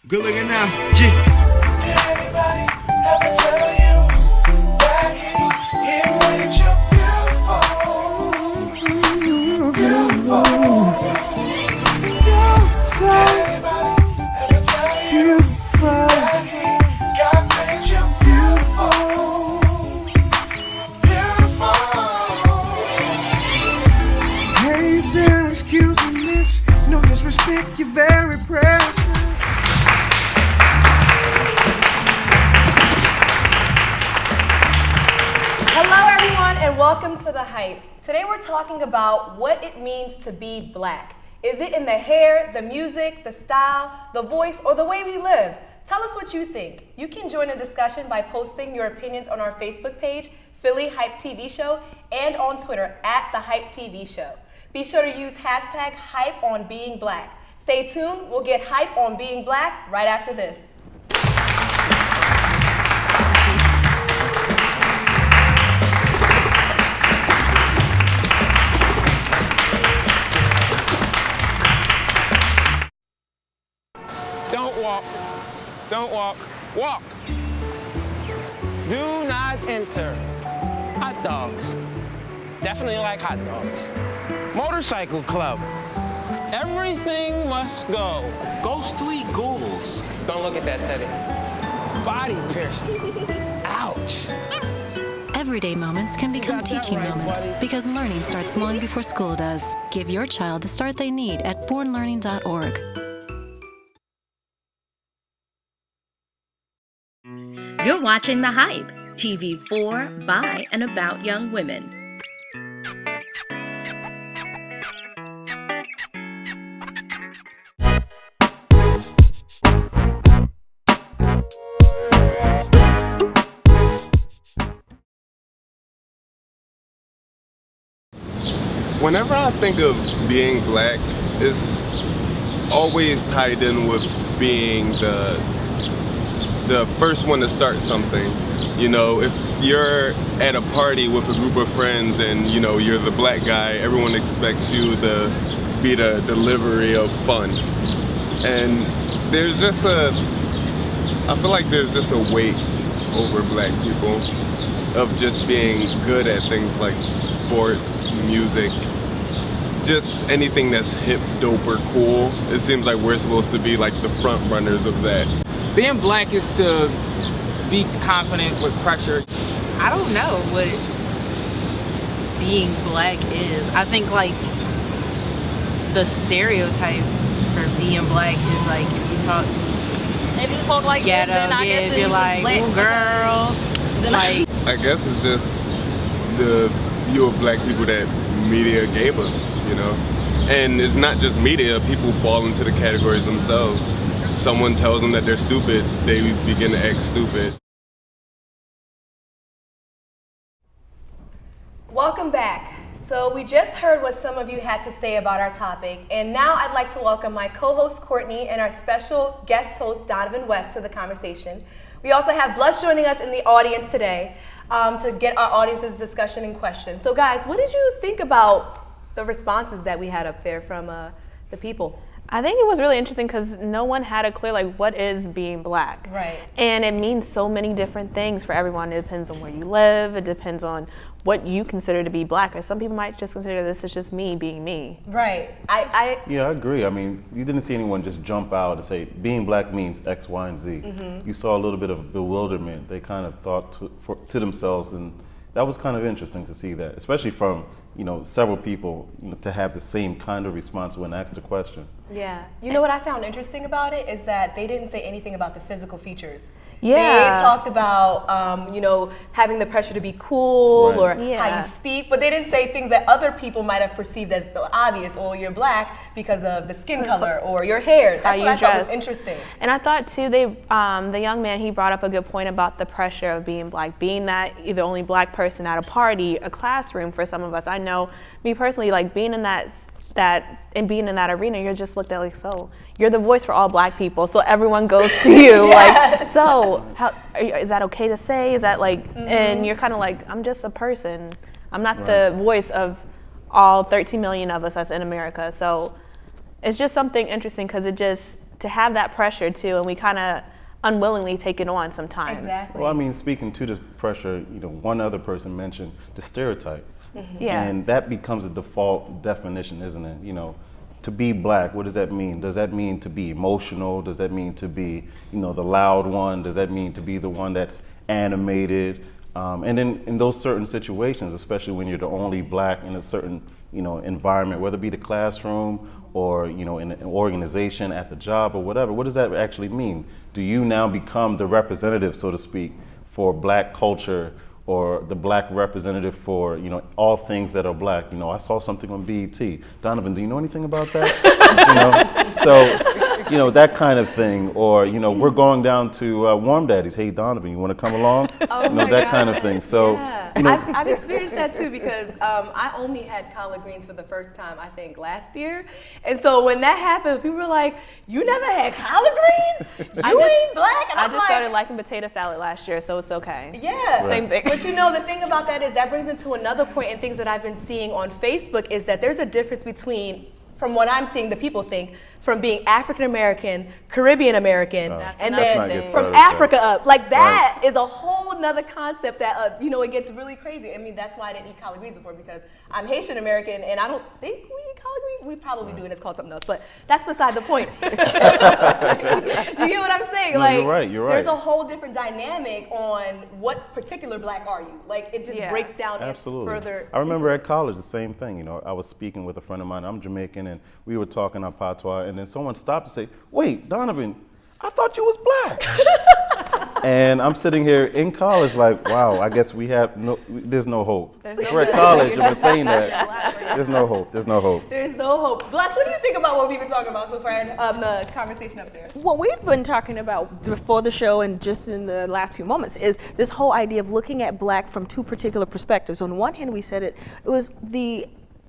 Good looking now, G. Everybody, have to tell you that here with you, beautiful, beautiful. Everybody, have to tell you that God made you beautiful, beautiful. Hey there, excuse me, miss. No disrespect, you're very precious. Hello everyone and welcome to The Hype. Today we're talking about what it means to be black. Is it in the hair, the music, the style, the voice, or the way we live? Tell us what you think. You can join the discussion by posting your opinions on our Facebook page, Philly Hype TV Show, and on Twitter at The Hype TV Show. Be sure to use hashtag Hype on Being Black. Stay tuned, we'll get hype on being black right after this. Don't walk, walk. Do not enter. Hot dogs. Definitely like hot dogs. Motorcycle club. Everything must go. Ghostly ghouls. Don't look at that, Teddy. Body piercing. Ouch. Everyday moments can become got that teaching right, moments buddy. because learning starts long before school does. Give your child the start they need at bornlearning.org. You're watching The Hype, TV for, by, and about young women. Whenever I think of being black, it's always tied in with being the first one to start something. You know, if you're at a party with a group of friends and, you know, you're the black guy, everyone expects you to be the delivery of fun. And I feel like there's just a weight over black people of just being good at things like sports, music, just anything that's hip, dope, or cool. It seems like we're supposed to be like the front runners of that. Being black is to be confident with pressure. I don't know what being black is. I think like the stereotype for being black is like if you talk like ghetto, if you're like ooh, girl, like I guess it's just the view of black people that media gave us, you know? And it's not just media, people fall into the categories themselves. Someone tells them that they're stupid, they begin to act stupid. Welcome back. So we just heard what some of you had to say about our topic, and now I'd like to welcome my co-host Courtney and our special guest host Donovan West to the conversation. We also have Blush joining us in the audience today to get our audience's discussion and questions. So guys, what did you think about the responses that we had up there from the people? I think it was really interesting because no one had a clear, like, what is being black? Right. And it means so many different things for everyone. It depends on where you live. It depends on what you consider to be black. Or some people might just consider this is just me being me. Right. Yeah, I agree. I mean, you didn't see anyone just jump out and say, being black means X, Y, and Z. Mm-hmm. You saw a little bit of bewilderment. They kind of thought to themselves, and that was kind of interesting to see that, especially from, you know, several people, you know, to have the same kind of response when asked a question. Yeah. You know what I found interesting about it is that they didn't say anything about the physical features. Yeah. They talked about, you know, having the pressure to be cool Right. or how you speak, but they didn't say things that other people might have perceived as the obvious, or you're black because of the skin color or your hair. That's How what I you thought was dress. interesting. And I thought too, the young man, he brought up a good point about the pressure of being black, being that the only black person at a party, a classroom for some of us. I know, me personally, like being in that being in that arena, you're just looked at like, so you're the voice for all black people, so everyone goes to you. Yes. Like, so is that okay to say? Is that like, and you're kind of like, I'm just a person. I'm not the voice of all 13 million of us that's in America. So it's just something interesting because it just to have that pressure too, and we kind of unwillingly take it on sometimes. Exactly. Well, I mean, speaking to the pressure, one other person mentioned the stereotype. Yeah. And that becomes a default definition, isn't it? To be black, what does that mean? Does that mean to be emotional? Does that mean to be, the loud one? Does that mean to be the one that's animated? And then in those certain situations, especially when you're the only black in a certain, environment, whether it be the classroom or, in an organization, at the job or whatever, what does that actually mean? Do you now become the representative, so to speak, for black culture, or the black representative for, all things that are black? I saw something on BET. Donovan, do you know anything about that? So, that kind of thing. Or, we're going down to Warm Daddies. Hey, Donovan, you want to come along? That kind of thing. So, I've experienced that too, because I only had collard greens for the first time, I think, last year. And so when that happened, people were like, "You never had collard greens? You ain't black?" And I just started liking potato salad last year, so it's okay. Yeah. Same thing. But the thing about that is that brings into another point, and things that I've been seeing on Facebook is that there's a difference between, from what I'm seeing, the people think, from being African American, Caribbean American, and then from Africa up. Like that is a whole nother concept that, it gets really crazy. I mean, that's why I didn't eat collard greens before, because I'm Haitian American and I don't think we eat collard greens. We probably do, and it's called something else, but that's beside the point. You get what I'm saying? No, you're right. There's a whole different dynamic on what particular black are you. Like, it just breaks down further. I remember at college the same thing. I was speaking with a friend of mine. I'm Jamaican, and we were talking on patois, and then someone stopped to say, "Wait, Donovan, I thought you was black." And I'm sitting here in college like, wow, I guess there's no hope. We're at college and we're saying that. There's no hope. There's no hope. There's no hope. Blush, what do you think about what we've been talking about so far in the conversation up there? What we've been talking about before the show and just in the last few moments is this whole idea of looking at black from two particular perspectives. On one hand, we said it was the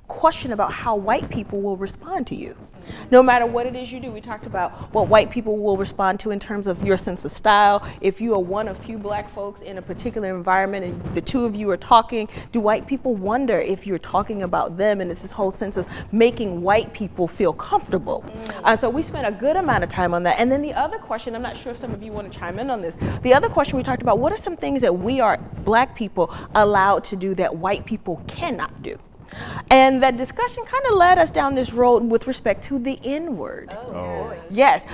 question about how white people will respond to you. No matter what it is you do, we talked about what white people will respond to in terms of your sense of style. If you are one of few black folks in a particular environment and the two of you are talking, do white people wonder if you're talking about them? And it's this whole sense of making white people feel comfortable. So we spent a good amount of time on that. And then the other question, I'm not sure if some of you want to chime in on this. The other question we talked about, what are some things that we are black people allowed to do that white people cannot do? And that discussion kind of led us down this road with respect to the N-word. Oh. Yes,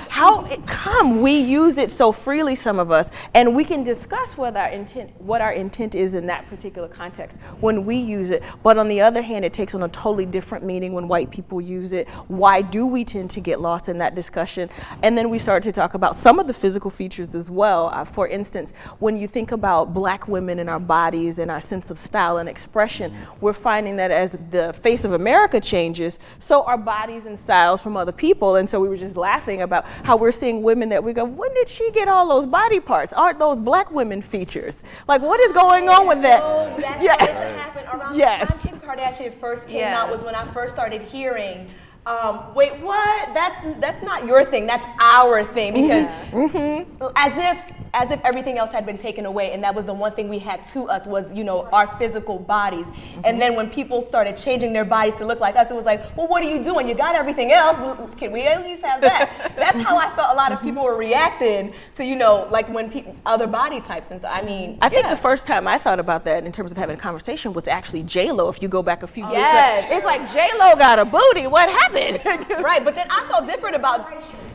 we use it so freely, some of us, and we can discuss what our intent is in that particular context when we use it. But on the other hand, it takes on a totally different meaning when white people use it. Why do we tend to get lost in that discussion? And then we start to talk about some of the physical features as well. For instance, when you think about black women and our bodies and our sense of style and expression, we're finding that as the face of America changes, so are bodies and styles from other people. And so we were just laughing about how we're seeing women that we go, when did she get all those body parts? Aren't those black women features? Like, what is going on with that? Oh, that started to happen around the time Kim Kardashian first came out, was when I first started hearing, wait, what? That's not your thing, that's our thing. Because as if everything else had been taken away, and that was the one thing we had to us was, our physical bodies. And then when people started changing their bodies to look like us, it was like, well, what are you doing? You got everything else. Can we at least have that? That's how I felt a lot of people were reacting to, like when other body types and stuff. I mean, I think the first time I thought about that in terms of having a conversation was actually J-Lo. If you go back a few years, it's like J-Lo got a booty. What happened? Right, but then I felt different about.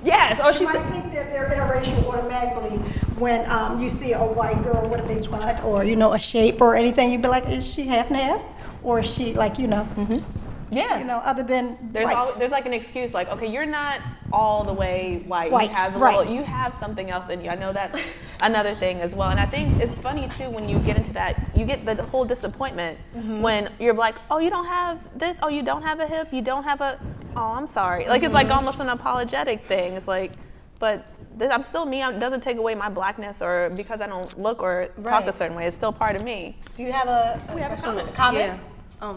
Yes. Oh, she. I think that they're interracial automatically when you see a white girl with a big butt or a shape or anything. You'd be like, is she half and half, or is she like Yeah. Other than there's like an excuse, like, okay, you're not all the way white. You have something else in you. I know that's another thing as well. And I think it's funny too when you get into that, you get the whole disappointment when you're like, oh, you don't have this, oh, you don't have a hip, you don't have a, oh, I'm sorry. Like it's like almost an apologetic thing. It's like, but I'm still me. It doesn't take away my blackness or because I don't look or talk a certain way. It's still part of me. Do you have a comment? Yeah.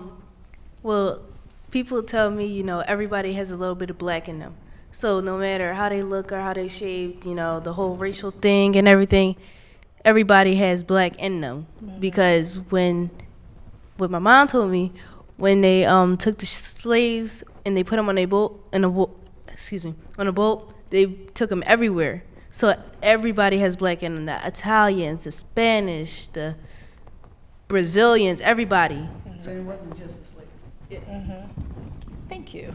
Well, people tell me, everybody has a little bit of black in them. So no matter how they look or how they shave, the whole racial thing and everything, everybody has black in them. Because what my mom told me, when they took the slaves and they put them on a boat, on a boat, they took them everywhere. So everybody has black in them, the Italians, the Spanish, the Brazilians, everybody. So it wasn't just the slave. Thank you.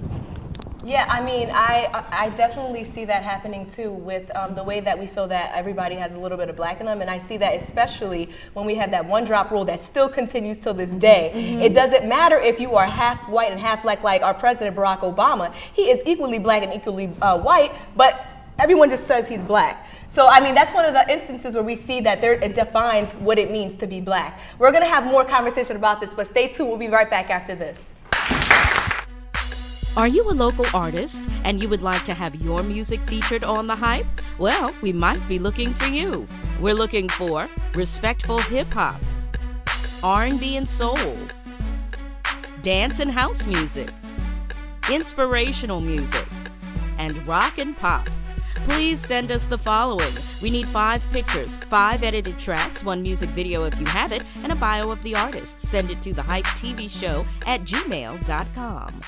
Yeah, I mean, I definitely see that happening too with the way that we feel that everybody has a little bit of black in them, and I see that especially when we have that one drop rule that still continues till this day. It doesn't matter if you are half white and half black like our president Barack Obama. He is equally black and equally white, but everyone just says he's black. So, I mean, that's one of the instances where we see that it defines what it means to be black. We're going to have more conversation about this, but stay tuned. We'll be right back after this. Are you a local artist and you would like to have your music featured on The Hype? Well, we might be looking for you. We're looking for respectful hip-hop, R&B and soul, dance and house music, inspirational music, and rock and pop. Please send us the following. We need 5 pictures, 5 edited tracks, 1 music video if you have it, and a bio of the artist. Send it to thehypetvshow@gmail.com.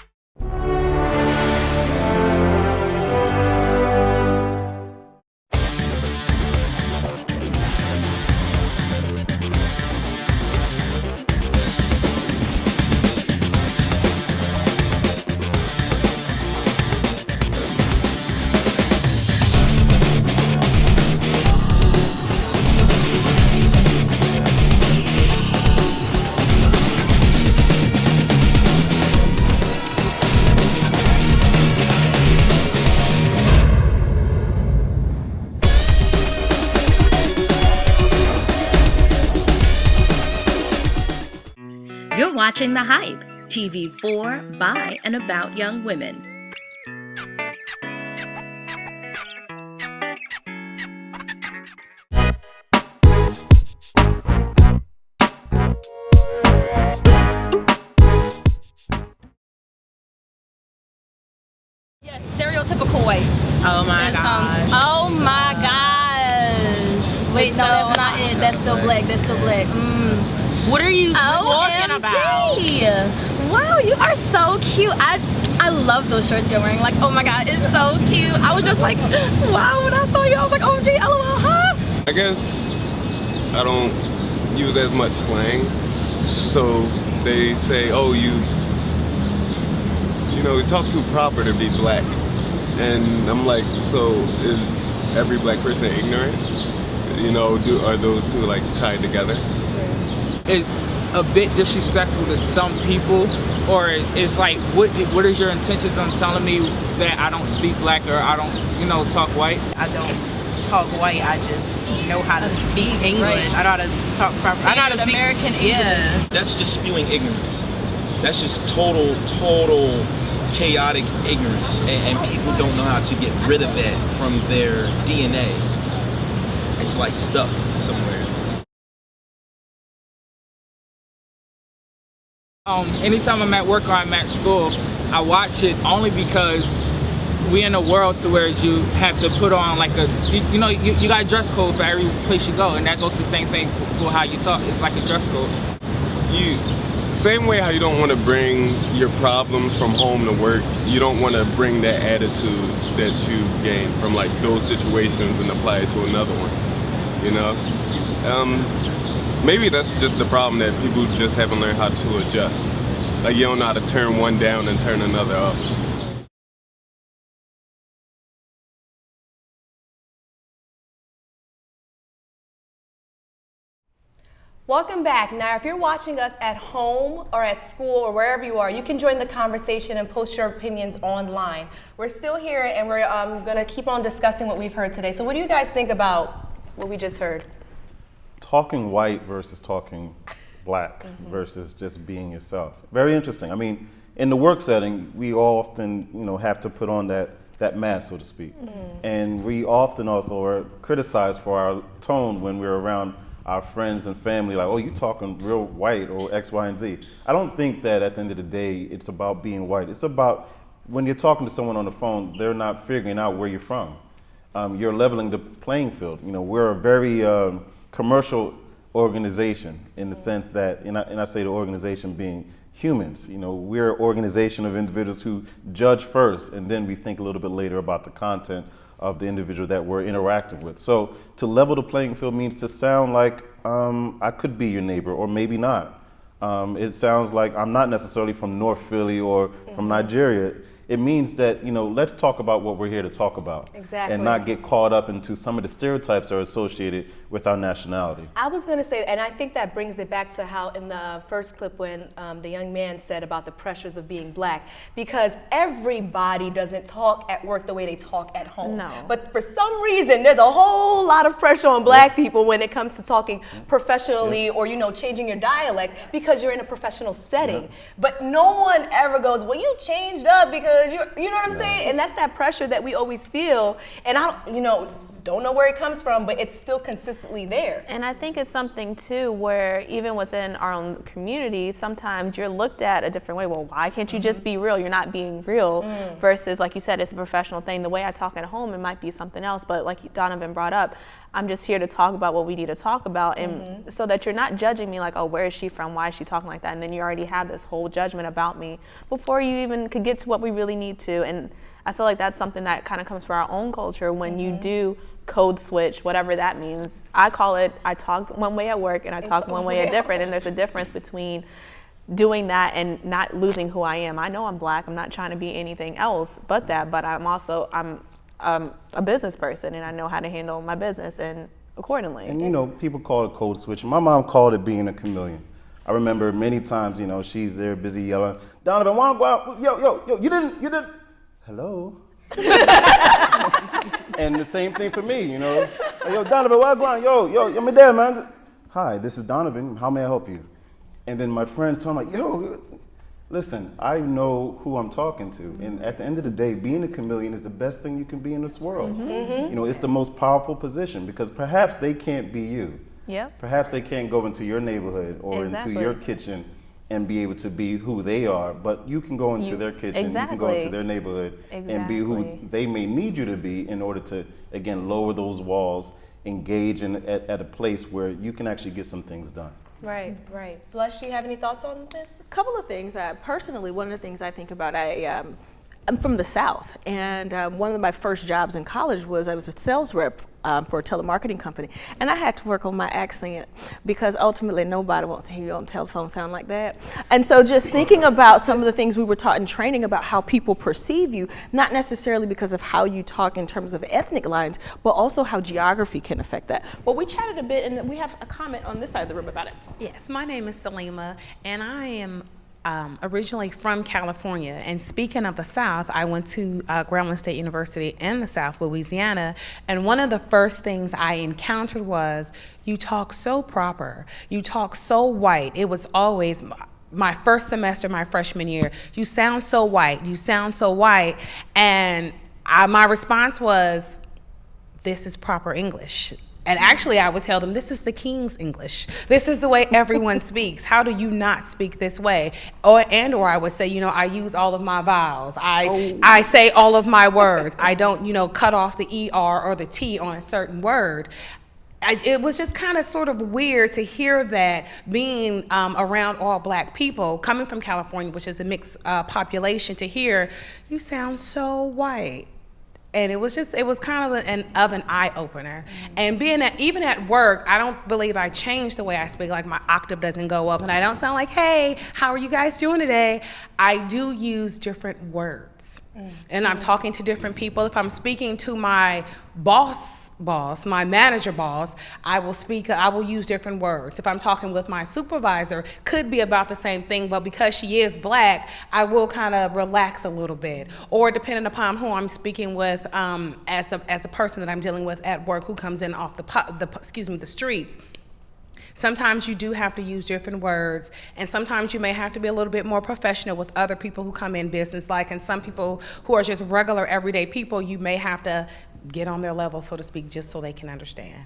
You're watching The Hype, TV for, by, and about young women. Yes, stereotypical white. Oh my gosh. Oh my gosh. Wait, no, that's not it. That's still black. That's still black. What are you talking about? Wow, you are so cute. I love those shirts you're wearing. Like, oh my God, it's so cute. I was just like, wow, when I saw you, I was like, OMG, LOL, huh? I guess I don't use as much slang. So they say, oh, you talk too proper to be black. And I'm like, so is every black person ignorant? Are those two like tied together? It's a bit disrespectful to some people, or it's like, what is your intentions on telling me that I don't speak black or I don't, talk white? I don't talk white. I just know how to speak English. Right. I know how to talk proper. I know how to speak American English. Yeah. That's just spewing ignorance. That's just total chaotic ignorance, and people don't know how to get rid of that from their DNA. It's like stuck somewhere. Anytime I'm at work or I'm at school, I watch it only because we in a world to where you have to put on like you got a dress code for every place you go, and that goes the same thing for how you talk. It's like a dress code. Same way how you don't want to bring your problems from home to work, you don't want to bring that attitude that you've gained from like those situations and apply it to another one, Maybe that's just the problem, that people just haven't learned how to adjust. Like you don't know how to turn one down and turn another up. Welcome back. Now, if you're watching us at home or at school or wherever you are, you can join the conversation and post your opinions online. We're still here, and we're going to keep on discussing what we've heard today. So what do you guys think about what we just heard? Talking white versus talking black versus just being yourself. Very interesting. I mean, in the work setting, we often, have to put on that mask, so to speak. And we often also are criticized for our tone when we're around our friends and family, like, oh, you talking real white or X, Y, and Z. I don't think that at the end of the day, it's about being white. It's about when you're talking to someone on the phone, they're not figuring out where you're from. You're leveling the playing field. We're a very commercial organization in the sense that, and I say the organization being humans. We're an organization of individuals who judge first, and then we think a little bit later about the content of the individual that we're interacting with. So to level the playing field means to sound like I could be your neighbor, or maybe not. It sounds like I'm not necessarily from North Philly or from Nigeria. It means that, let's talk about what we're here to talk about. Exactly. And not get caught up into some of the stereotypes that are associated with our nationality. I was going to say, and I think that brings it back to how in the first clip when the young man said about the pressures of being black, because everybody doesn't talk at work the way they talk at home. No. But for some reason, there's a whole lot of pressure on black people when it comes to talking professionally or, changing your dialect because you're in a professional setting. But no one ever goes, well, you changed up because you know what I'm saying? And that's that pressure that we always feel. And I don't know where it comes from, but it's still consistently there. And I think it's something too where even within our own community, sometimes you're looked at a different way. Well, why can't you just be real? You're not being real. Versus, like you said, it's a professional thing. The way I talk at home, it might be something else. But like Donovan brought up, I'm just here to talk about what we need to talk about, and so that you're not judging me like, oh, where is she from? Why is she talking like that? And then you already have this whole judgment about me before you even could get to what we really need to. And I feel like that's something that kind of comes from our own culture when you do code switch, whatever that means. I call it, I talk one way at work and I talk one way at different, and there's a difference between doing that and not losing who I am. I know I'm black, I'm not trying to be anything else but that, but I'm a business person and I know how to handle my business and accordingly. And people call it code switching. My mom called it being a chameleon. I remember many times, she's there busy yelling, Donovan, why go out? Yo, you didn't, hello? And the same thing for me, yo, Donovan, why go out? Yo, my dad, man. Hi, this is Donovan, how may I help you? And then my friends tell me, yo, listen, I know who I'm talking to. And at the end of the day, being a chameleon is the best thing you can be in this world. It's the most powerful position because perhaps they can't be you. Yep. Perhaps they can't go into your neighborhood or into your kitchen and be able to be who they are, but you can go into their kitchen, you can go into their neighborhood and be who they may need you to be in order to, again, lower those walls, engage at a place where you can actually get some things done. Right. Blush, do you have any thoughts on this? A couple of things. Personally, one of the things I think about, I'm from the South, and one of my first jobs in college was I was a sales rep for a telemarketing company, and I had to work on my accent because ultimately nobody wants to hear you on the telephone sound like that. And so just thinking about some of the things we were taught in training about how people perceive you, not necessarily because of how you talk in terms of ethnic lines, but also how geography can affect that. But we chatted a bit, and we have a comment on this side of the room about it. Yes, my name is Salima, and I am originally from California, and speaking of the South, I went to Grambling State University in the South, Louisiana, and one of the first things I encountered was, you talk so proper, you talk so white. It was always my first semester, my freshman year, you sound so white, and my response was, this is proper English. And actually, I would tell them, this is the King's English. This is the way everyone speaks. How do you not speak this way? Or I would say, I use all of my vowels. I say all of my words. I don't, cut off the ER or the T on a certain word. It was just kind of sort of weird to hear that being around all black people, coming from California, which is a mixed population, to hear, you sound so white. And it was kind of an eye-opener. And even at work, I don't believe I changed the way I speak, like my octave doesn't go up and I don't sound like, hey, how are you guys doing today? I do use different words. And I'm talking to different people. If I'm speaking to my boss, my manager boss, I will use different words. If I'm talking with my supervisor, could be about the same thing, but because she is black, I will kind of relax a little bit. Or depending upon who I'm speaking with, as the person that I'm dealing with at work who comes in off the streets. Sometimes you do have to use different words, and sometimes you may have to be a little bit more professional with other people who come in business-like, and some people who are just regular everyday people, you may have to get on their level, so to speak, just so they can understand.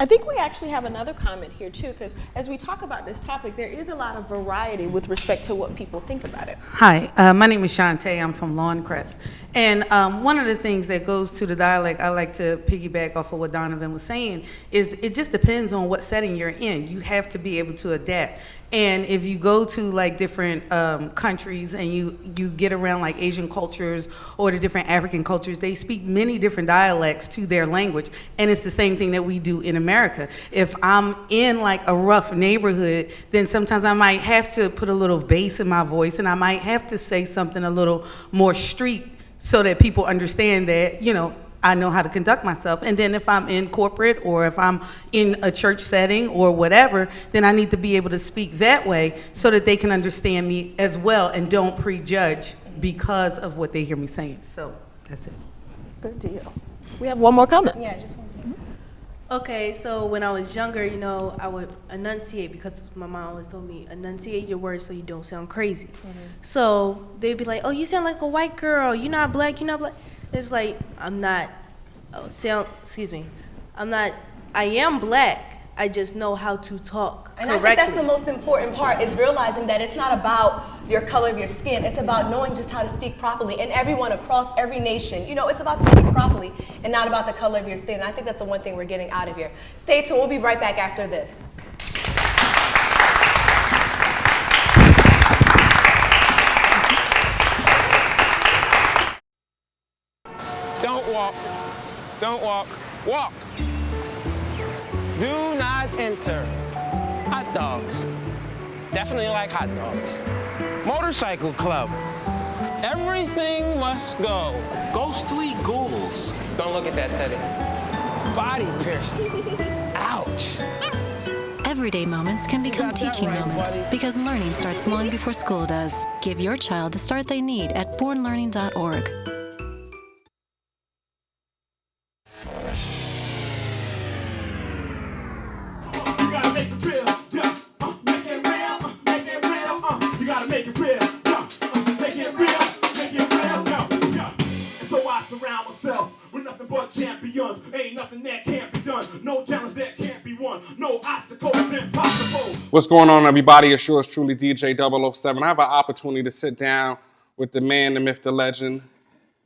I think we actually have another comment here too, because as we talk about this topic, there is a lot of variety with respect to what people think about it. Hi, my name is Shantae. I'm from Lawncrest. And one of the things that goes to the dialect, I like to piggyback off of what Donovan was saying, is it just depends on what setting you're in. You have to be able to adapt. And if you go to like different countries and you get around like Asian cultures or the different African cultures, they speak many different dialects to their language. And it's the same thing that we do in America. If I'm in like a rough neighborhood, then sometimes I might have to put a little bass in my voice and I might have to say something a little more street so that people understand that, you know, I know how to conduct myself. And then if I'm in corporate or if I'm in a church setting or whatever, then I need to be able to speak that way so that they can understand me as well and don't prejudge because of what they hear me saying. So that's it. Good deal. We have one more comment. Yeah, just one. Okay, so when I was younger, you know, I would enunciate because my mom always told me, enunciate your words so you don't sound crazy. So they'd be like, oh, you sound like a white girl. You're not black, you're not black. It's like, I'm not, I am black. I just know how to talk And correctly. I think that's the most important part, is realizing that it's not about your color of your skin. It's about knowing just how to speak properly. And everyone across every nation, you know, it's about speaking properly and not about the color of your skin. And I think that's the one thing we're getting out of here. Stay tuned. We'll be right back after this. Don't walk. Don't walk. Walk. Do not enter. Hot dogs. Definitely like hot dogs. Motorcycle club. Everything must go. Ghostly ghouls. Don't look at that, Teddy. Body piercing. Ouch. Everyday moments can become teaching moments because learning starts long before school does. Give your child the start they need at bornlearning.org. Champions, ain't nothing that can't be done. No challenge that can't be won. No obstacles impossible. What's going on, everybody? It's yours truly, DJ 007. I have an opportunity to sit down with the man, the myth, the legend,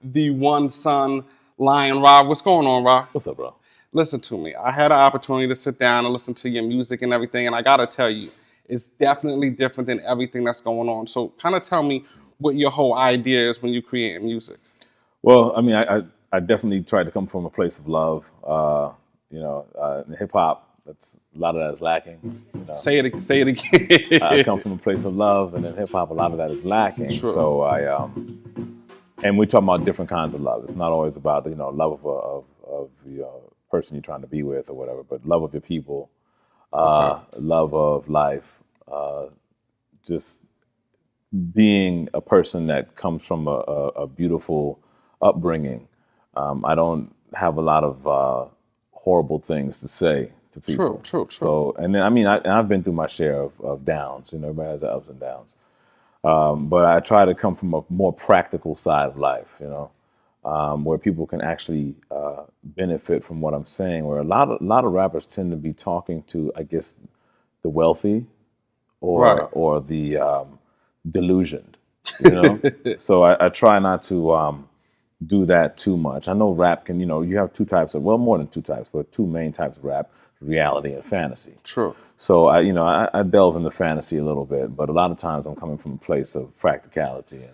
the one son, Lion Rob. What's going on, Rob? What's up, bro? Listen to me. I had an opportunity to sit down and listen to your music and everything, and I gotta tell you, it's definitely different than everything that's going on. So kind of tell me what your whole idea is when you create music. Well, I mean, I definitely tried to come from a place of love. In hip hop, that's a lot of that is lacking. You know? Say it again. I come from a place of love, and in hip hop, a lot of that is lacking. True. So and we're talking about different kinds of love. It's not always about love of the person you're trying to be with or whatever, but love of your people, love of life, just being a person that comes from a beautiful upbringing. I don't have a lot of horrible things to say to people. True. So, and then, I mean, I've been through my share of downs. You know, everybody has their ups and downs. But I try to come from a more practical side of life, you know, where people can actually benefit from what I'm saying, where a lot of rappers tend to be talking to, I guess, the wealthy or the delusioned, you know? So I try not to do that too much. I know rap can, you have two types of, well, more than two types, but two main types of rap, reality and fantasy. True. So I delve into fantasy a little bit, but a lot of times I'm coming from a place of practicality. And,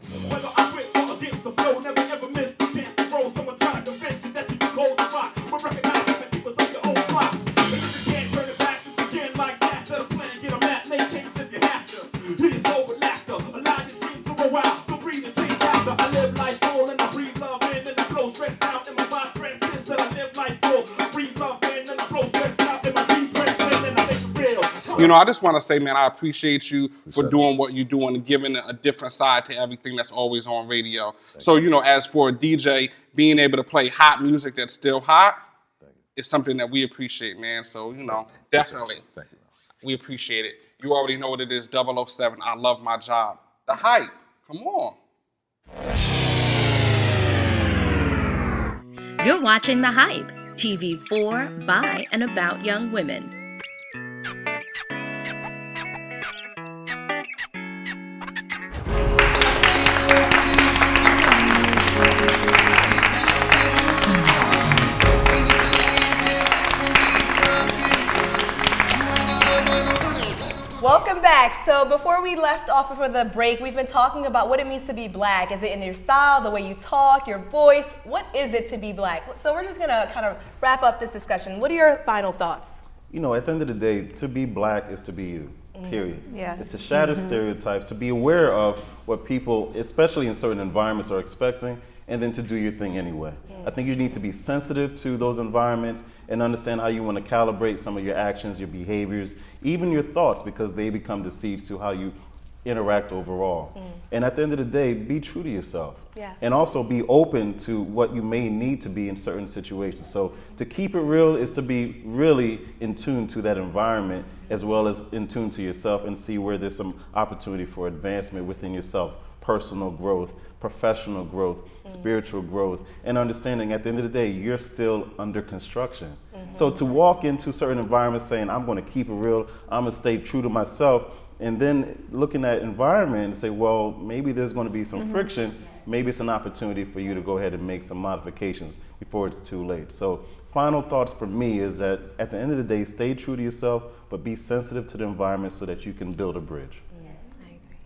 I just want to say, man, I appreciate you for doing what you're doing and giving a different side to everything that's always on radio. So, as for a DJ, being able to play hot music that's still hot is something that we appreciate, man. So, definitely. Thank you. We appreciate it. You already know what it is, 007. I love my job. The hype. Come on. You're watching The Hype TV for, by, and about young women. Welcome back. So before we left off before the break, we've been talking about what it means to be black. Is it in your style, the way you talk, your voice? What is it to be black? So we're just gonna kind of wrap up this discussion. What are your final thoughts? You know, at the end of the day, to be black is to be you, period. Yes. It's to shatter stereotypes, to be aware of what people, especially in certain environments, are expecting, and then to do your thing anyway. I think you need to be sensitive to those environments and understand how you want to calibrate some of your actions, your behaviors, even your thoughts, because they become the seeds to how you interact overall. And at the end of the day, be true to yourself. Yes. And also be open to what you may need to be in certain situations. So to keep it real is to be really in tune to that environment, as well as in tune to yourself, and see where there's some opportunity for advancement within yourself, personal growth, professional growth, spiritual growth, and understanding at the end of the day, you're still under construction. So to walk into certain environments saying, I'm going to keep it real, I'm going to stay true to myself, and then looking at environment and say, well, maybe there's going to be some friction, maybe it's an opportunity for you to go ahead and make some modifications before it's too late. So final thoughts for me is that at the end of the day, stay true to yourself, but be sensitive to the environment so that you can build a bridge.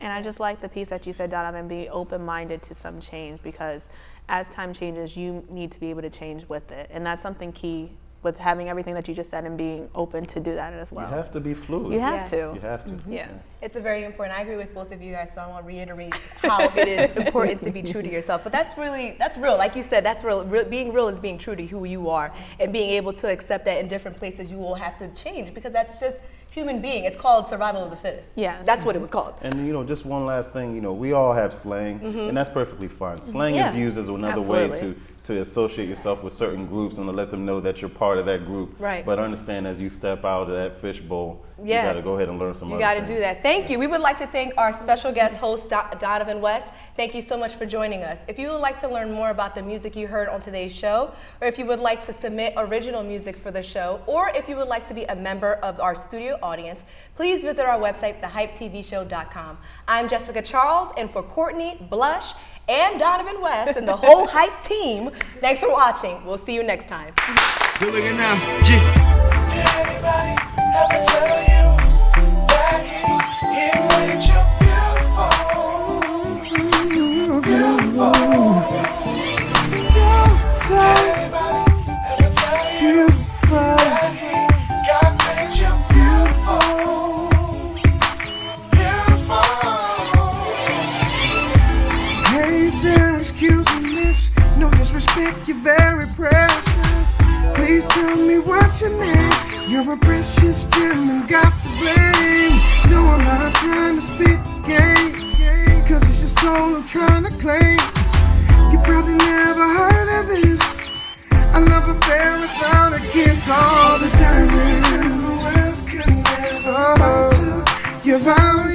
And I just like the piece that you said, Donovan, be open-minded to some change, because as time changes, you need to be able to change with it. And that's something key with having everything that you just said and being open to do that as well. You have to be fluid. You have to. You have to. Yeah. It's a very important. I agree with both of you guys, so I want to reiterate how it is important to be true to yourself. But that's real. Like you said, that's real. Being real is being true to who you are, and being able to accept that in different places you will have to change, because that's just human being. It's called survival of the fittest. Yeah, that's what it was called. And you know, just one last thing, you know, we all have slang, and that's perfectly fine. Slang is used as another way to associate yourself with certain groups and to let them know that you're part of that group. Right. But understand, as you step out of that fishbowl, you got to go ahead and learn some other You got to things. do that. Thank you. We would like to thank our special guest host, Donovan West. Thank you so much for joining us. If you would like to learn more about the music you heard on today's show, or if you would like to submit original music for the show, or if you would like to be a member of our studio audience, please visit our website, thehypetvshow.com. I'm Jessica Charles, and for Courtney, Blush, and Donovan West and the whole Hype team, thanks for watching. We'll see you next time. Good looking now. Anybody ever tell you that he made you beautiful? Beautiful. So Anybody ever tell you beautiful. that God made you beautiful? Beautiful. Hey there, excuse me, miss. No disrespect, you're very precious. Please tell me what's your name. You're a precious gem and God's to blame. No, I'm not trying to spit the game, cause it's your soul I'm trying to claim. You probably never heard of this. I love a affair without a kiss. All the diamonds in the world could never amount to your vow.